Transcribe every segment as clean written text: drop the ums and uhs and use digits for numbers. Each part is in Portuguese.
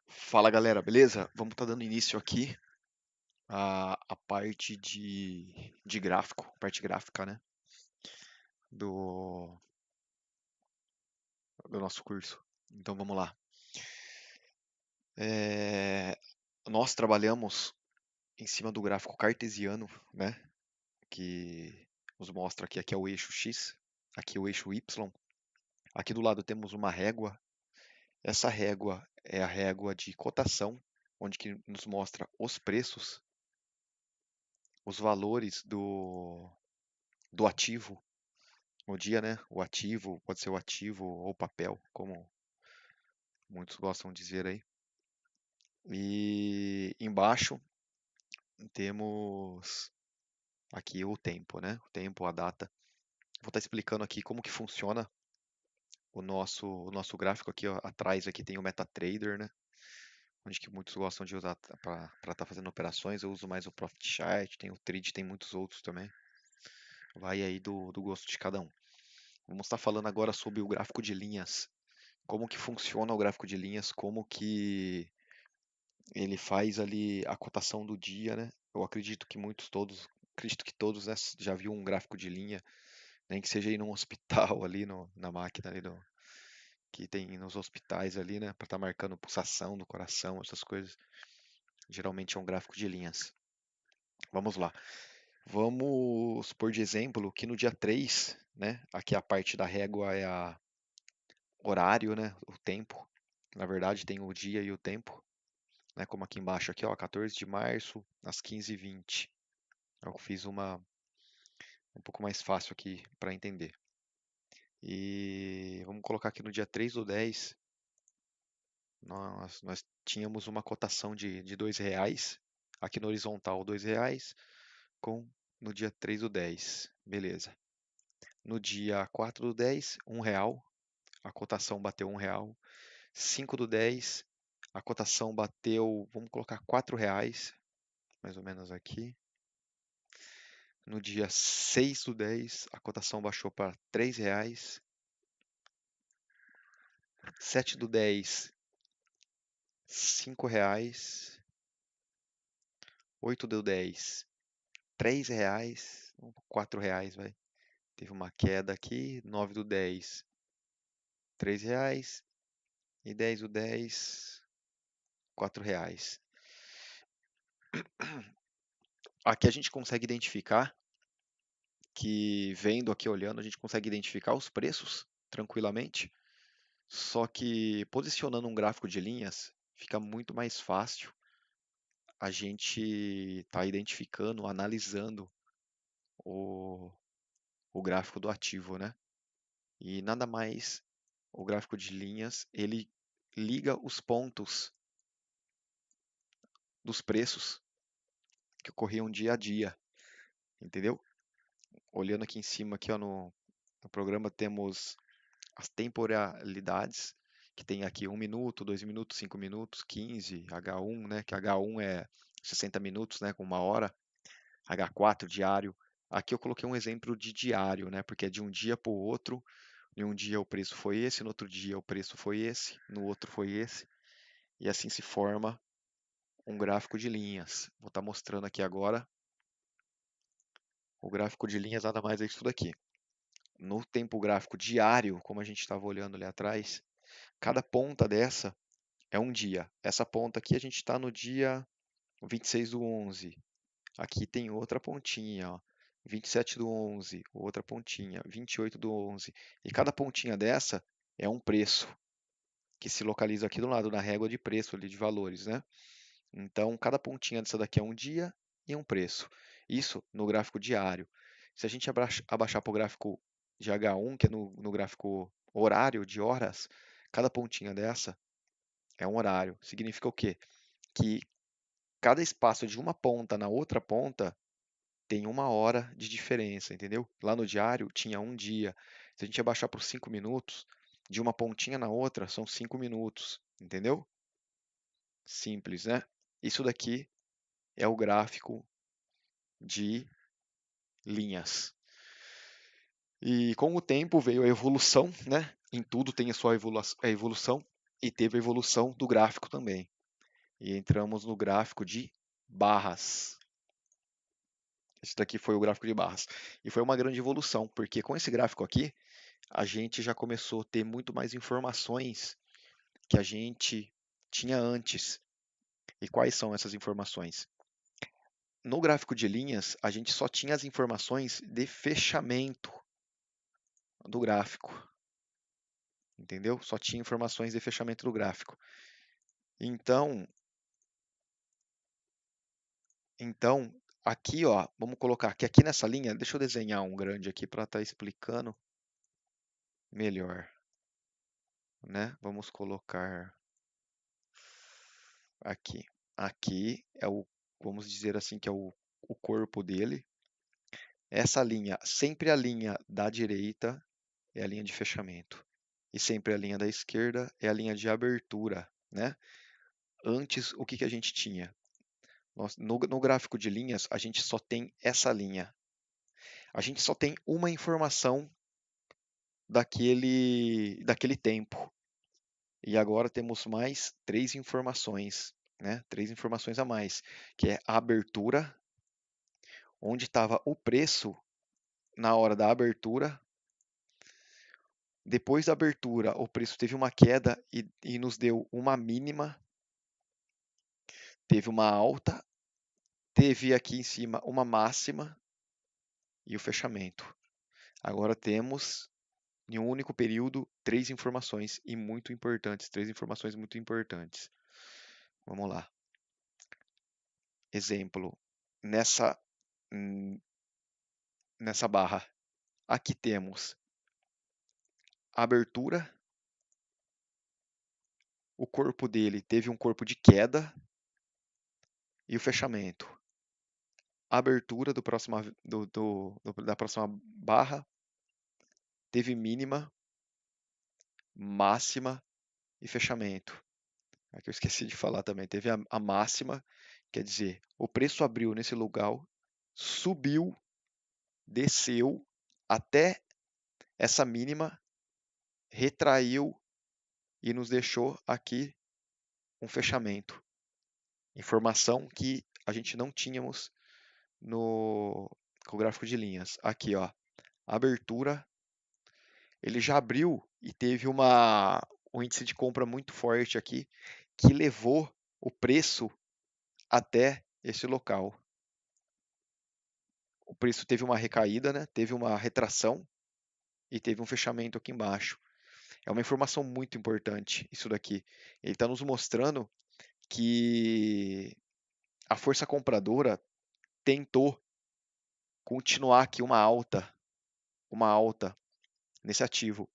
Fala galera, beleza? Vamos estar dando início aqui à parte de gráfico, parte gráfica, né? Do, do nosso curso. Então vamos lá. É, nós trabalhamos em cima do gráfico cartesiano, né? Que nos mostra que aqui é o eixo X, aqui é o eixo Y. Aqui do lado temos uma régua. Essa régua é a régua de cotação, onde que nos mostra os preços, os valores do ativo no dia, né? O ativo, pode ser o ativo ou papel, como muitos gostam de dizer aí. E embaixo temos aqui o tempo, né? O tempo, a data. Vou estar explicando aqui como que funciona o nosso gráfico aqui, ó, atrás aqui tem o MetaTrader, né? Onde que muitos gostam de usar para estar fazendo operações. Eu uso mais o Profit Chart, tem o Trade, tem muitos outros também. Vai aí do gosto de cada um. Vamos estar falando agora sobre o gráfico de linhas. Como que funciona o gráfico de linhas, como que ele faz ali a cotação do dia, né? Eu acredito que todos, né, já viu um gráfico de linha, nem que seja aí num hospital ali na máquina ali que tem nos hospitais ali, né, para estar marcando pulsação do coração, essas coisas. Geralmente é um gráfico de linhas. Vamos lá. Vamos por de exemplo que no dia 3, né, aqui a parte da régua é a horário, né, o tempo. Na verdade tem o dia e o tempo. Né, como aqui embaixo, aqui, ó, 14 de março, às 15h20. Eu fiz uma um pouco mais fácil aqui para entender. E vamos colocar aqui no dia 3/10, nós tínhamos uma cotação de R$ 2, aqui no horizontal R$ 2, com no dia 3/10, beleza. No dia 4/10, R$ 1, a cotação bateu R$ 1. 5/10, a cotação bateu, vamos colocar R$ 4, mais ou menos aqui. No dia 6/10, a cotação baixou para R$ 3. 7/10, R$ 5. 8/10, R$ 3. R$ 4, vai. Teve uma queda aqui. 9/10, R$ 3. E 10/10, R$ 4. Aqui a gente consegue identificar que, vendo aqui, olhando, a gente consegue identificar os preços tranquilamente. Só que posicionando um gráfico de linhas fica muito mais fácil a gente tá identificando, analisando o, o gráfico do ativo, né? E nada mais, o gráfico de linhas, ele liga os pontos dos preços que ocorriam dia a dia, entendeu? Olhando aqui em cima, aqui, ó, no programa, temos as temporalidades, que tem aqui 1 minuto, 2 minutos, 5 minutos, 15, H1, né? Que H1 é 60 minutos, né? Com 1 hora. H4 diário. Aqui eu coloquei um exemplo de diário, né? Porque é de um dia para o outro. Em um dia o preço foi esse, no outro dia o preço foi esse, no outro foi esse. E assim se forma um gráfico de linhas. Vou estar mostrando aqui agora. O gráfico de linhas nada mais é isso daqui. No tempo gráfico diário, como a gente estava olhando ali atrás, cada ponta dessa é um dia. Essa ponta aqui a gente está no dia 26/11. Aqui tem outra pontinha, ó. 27/11, outra pontinha, 28/11. E cada pontinha dessa é um preço que se localiza aqui do lado na régua de preço ali de valores, né? Então, cada pontinha dessa daqui é um dia e um preço. Isso no gráfico diário. Se a gente abaixar para o gráfico de H1, que é no gráfico horário de horas, cada pontinha dessa é um horário. Significa o quê? Que cada espaço de uma ponta na outra ponta tem 1 hora de diferença, entendeu? Lá no diário tinha um dia. Se a gente abaixar por 5 minutos, de uma pontinha na outra são 5 minutos, entendeu? Simples, né? Isso daqui é o gráfico de linhas. E com o tempo veio a evolução, né? Em tudo tem a sua evolução e teve a evolução do gráfico também. e entramos no gráfico de barras. Esse daqui foi o gráfico de barras. E foi uma grande evolução, porque com esse gráfico aqui, a gente já começou a ter muito mais informações que a gente tinha antes. E quais são essas informações? No gráfico de linhas, a gente só tinha as informações de fechamento do gráfico, entendeu? Só tinha informações de fechamento do gráfico. Então, então aqui, ó, vamos colocar que aqui nessa linha, deixa eu desenhar um grande aqui para estar explicando melhor, né? Vamos colocar aqui. Aqui é o, vamos dizer assim, que é o corpo dele. Essa linha, sempre a linha da direita é a linha de fechamento. E sempre a linha da esquerda é a linha de abertura, né? Antes, o que a gente tinha? No gráfico de linhas, a gente só tem essa linha. A gente só tem uma informação daquele tempo. E agora temos mais 3 informações, né? 3 informações a mais, que é a abertura, onde estava o preço na hora da abertura. Depois da abertura, o preço teve uma queda e nos deu uma mínima, teve uma alta, teve aqui em cima uma máxima e o fechamento. Agora temos, em um único período, 3 informações e muito importantes, 3 informações muito importantes. Vamos lá. Exemplo, nessa barra, aqui temos a abertura, o corpo dele teve um corpo de queda e o fechamento. A abertura da próxima barra teve mínima, máxima e fechamento. Aqui eu esqueci de falar também, teve a máxima, quer dizer, o preço abriu nesse lugar, subiu, desceu até essa mínima, retraiu e nos deixou aqui um fechamento. Informação que a gente não tínhamos com o gráfico de linhas. Aqui, ó, abertura, ele já abriu e teve um índice de compra muito forte aqui, que levou o preço até esse local. O preço teve uma recaída, né? Teve uma retração e teve um fechamento aqui embaixo. É uma informação muito importante isso daqui. Ele está nos mostrando que a força compradora tentou continuar aqui uma alta nesse ativo.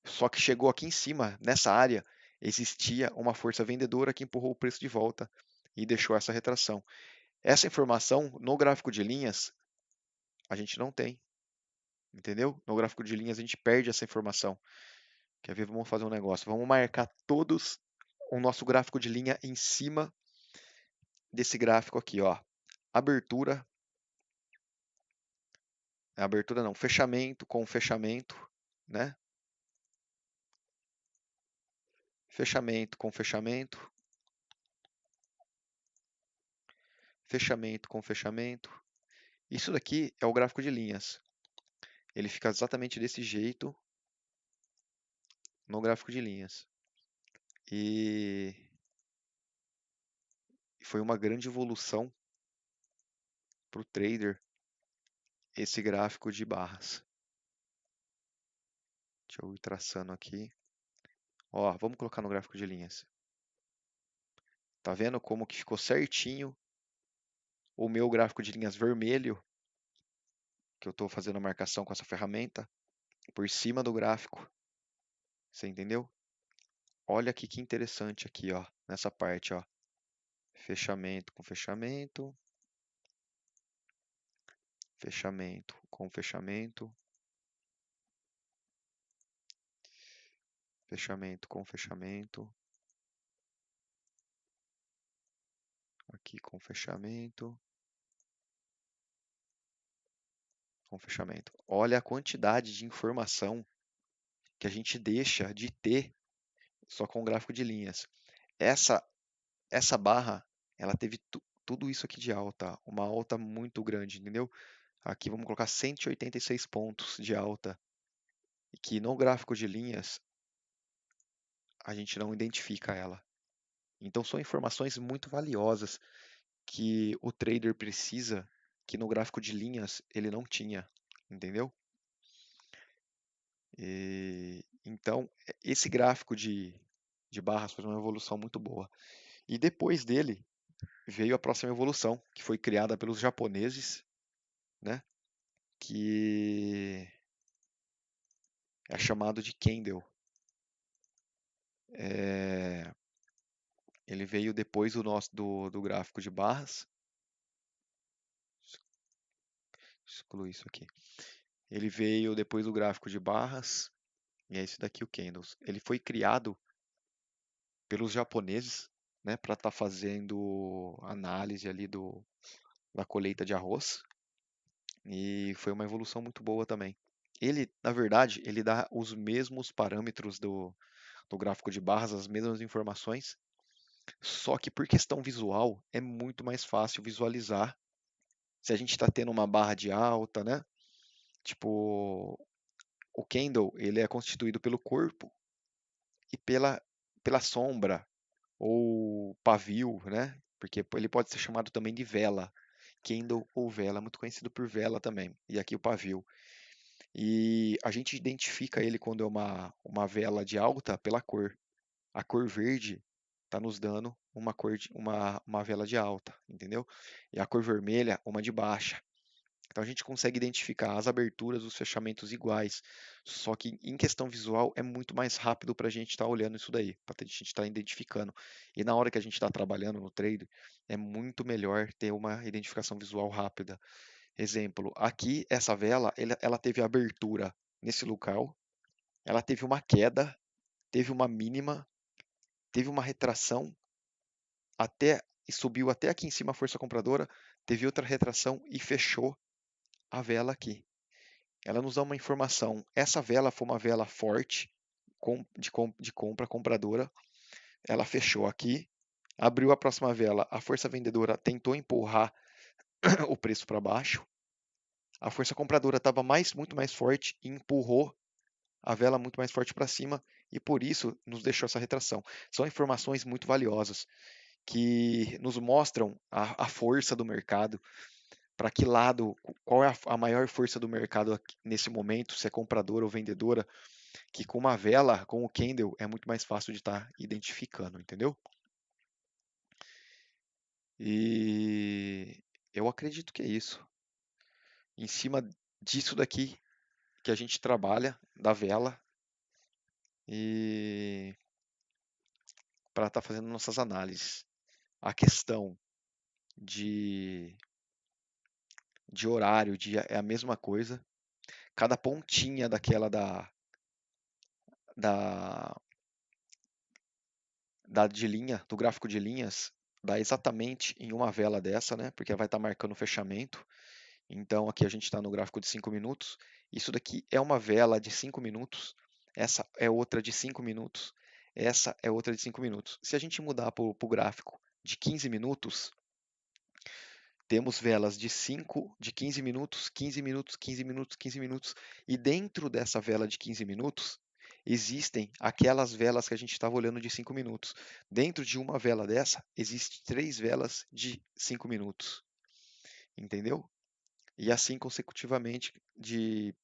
Só que chegou aqui em cima, nessa área, existia uma força vendedora que empurrou o preço de volta e deixou essa retração. Essa informação no gráfico de linhas a gente não tem, entendeu? No gráfico de linhas a gente perde essa informação. Quer ver? Vamos fazer um negócio. Vamos marcar todos o nosso gráfico de linha em cima desse gráfico aqui, ó. Abertura, abertura não, fechamento com fechamento, né? Fechamento com fechamento, fechamento com fechamento. Isso daqui é o gráfico de linhas. Ele fica exatamente desse jeito no gráfico de linhas. E foi uma grande evolução para o trader esse gráfico de barras. Deixa eu ir traçando aqui. Ó, vamos colocar no gráfico de linhas. Tá vendo como que ficou certinho o meu gráfico de linhas vermelho, que eu estou fazendo a marcação com essa ferramenta, por cima do gráfico. Você entendeu? Olha aqui que interessante aqui, ó, nessa parte, ó. Fechamento com fechamento. Fechamento com fechamento. Fechamento com fechamento. Aqui com fechamento. Com fechamento. Olha a quantidade de informação que a gente deixa de ter só com o gráfico de linhas. Essa essa barra, ela teve tudo isso aqui de alta, uma alta muito grande, entendeu? Aqui vamos colocar 186 pontos de alta, e que no gráfico de linhas a gente não identifica ela. Então são informações muito valiosas que o trader precisa, que no gráfico de linhas ele não tinha, entendeu? Então, esse gráfico de barras foi uma evolução muito boa. E depois dele veio a próxima evolução, que foi criada pelos japoneses, né? Que é chamado de candle. Ele veio depois do gráfico de barras. Exclui isso aqui. Ele veio depois do gráfico de barras, e é esse daqui o candles. Ele foi criado pelos japoneses, né, para estar fazendo análise ali da colheita de arroz, e foi uma evolução muito boa também. Ele, na verdade, ele dá os mesmos parâmetros do gráfico de barras, as mesmas informações, só que por questão visual é muito mais fácil visualizar se a gente está tendo uma barra de alta, né? Tipo, o candle ele é constituído pelo corpo e pela sombra ou pavio, né? Porque ele pode ser chamado também de vela, candle ou vela, muito conhecido por vela também. E aqui o pavio. E a gente identifica ele quando é uma vela de alta pela cor. A cor verde está nos dando uma vela de alta, entendeu? E a cor vermelha, uma de baixa. Então a gente consegue identificar as aberturas, os fechamentos iguais. Só que em questão visual é muito mais rápido para a gente estar olhando isso daí, para a gente estar identificando. E na hora que a gente está trabalhando no trade, é muito melhor ter uma identificação visual rápida. Exemplo, aqui essa vela, ela teve abertura nesse local, ela teve uma queda, teve uma mínima, teve uma retração até e subiu até aqui em cima a força compradora, teve outra retração e fechou a vela aqui. Ela nos dá uma informação. Essa vela foi uma vela forte de compra compradora. Ela fechou aqui, abriu a próxima vela. A força vendedora tentou empurrar o preço para baixo. A força compradora estava muito mais forte e empurrou a vela muito mais forte para cima e por isso nos deixou essa retração. São informações muito valiosas que nos mostram a força do mercado, para que lado, qual é a maior força do mercado nesse momento, se é compradora ou vendedora, que com uma vela, com o candle, é muito mais fácil de estar identificando, entendeu? E eu acredito que é isso. Em cima disso daqui que a gente trabalha, da vela, e para estar fazendo nossas análises. A questão de, de horário, é a mesma coisa. Cada pontinha daquela da, de linha, do gráfico de linhas, dá exatamente em uma vela dessa, né? Porque vai estar marcando o fechamento. Então aqui a gente está no gráfico de 5 minutos. Isso daqui é uma vela de 5 minutos. Essa é outra de 5 minutos. Essa é outra de 5 minutos. Se a gente mudar para o gráfico de 15 minutos, temos velas de 5, de 15 minutos, 15 minutos, 15 minutos, 15 minutos. E dentro dessa vela de 15 minutos, existem aquelas velas que a gente estava olhando de 5 minutos. Dentro de uma vela dessa, existem 3 velas de 5 minutos. Entendeu? E assim consecutivamente de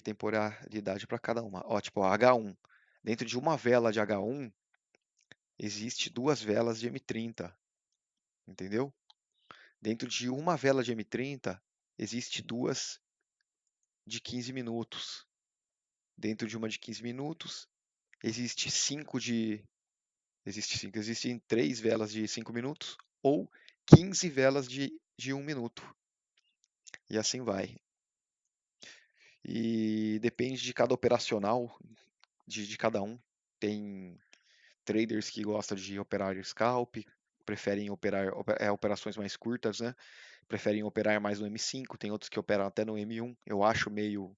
temporalidade para cada uma. Ó, tipo, H1. Dentro de uma vela de H1, existe 2 velas de M30. Entendeu? Dentro de uma vela de M30, existe 2 de 15 minutos. Dentro de uma de 15 minutos, existe 5 de. Existem 3 velas de 5 minutos ou 15 velas de 1 minuto. E assim vai. E depende de cada operacional, de cada um. Tem traders que gostam de operar scalp, preferem operar operações mais curtas, né? Preferem operar mais no M5, tem outros que operam até no M1. Eu acho meio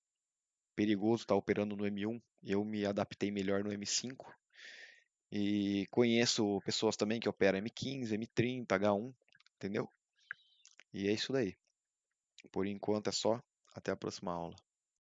perigoso estar operando no M1. Eu me adaptei melhor no M5. E conheço pessoas também que operam M15, M30, H1, entendeu? E é isso daí. Por enquanto é só. Até a próxima aula.